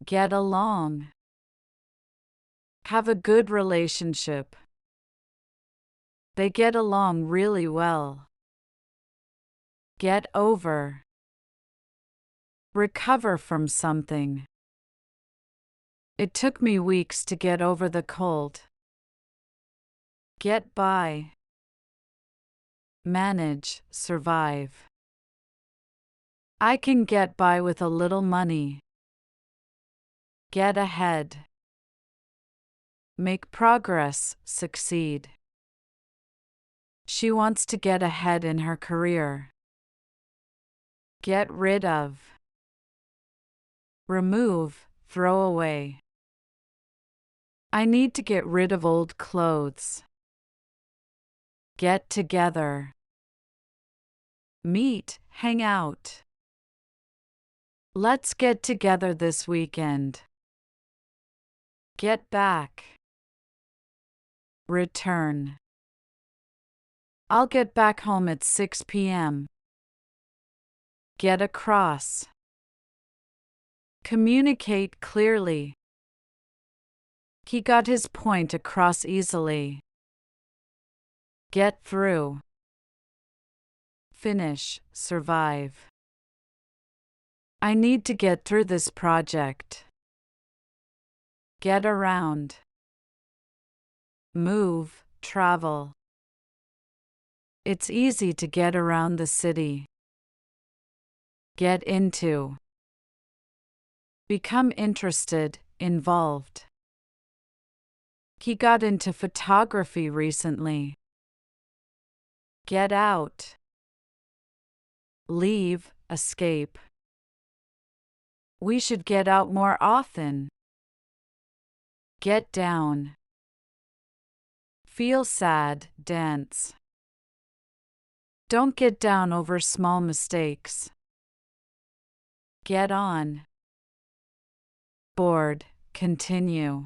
Get along. Have a good relationship. They get along really well. Get over. Recover from something. It took me weeks to get over the cold. Get by. Manage, survive. I can get by with a little money. Get ahead. Make progress, succeed. She wants to get ahead in her career. Get rid of. Remove, throw away. I need to get rid of old clothes. Get together. Meet, hang out. Let's get together this weekend. Get back. Return. I'll get back home at 6 p.m. Get across. Communicate clearly. He got his point across easily. Get through. Finish, survive. I need to get through this project. Get around. Move, travel. It's easy to get around the city. Get into. Become interested, involved. He got into photography recently. Get out. Leave, escape. We should get out more often. Get down. Feel sad, dance. Don't get down over small mistakes. Get on. Board, continue.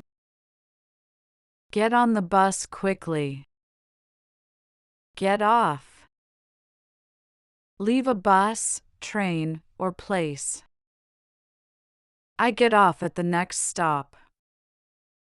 Get on the bus quickly. Get off. Leave a bus, train, or place. I get off at the next stop.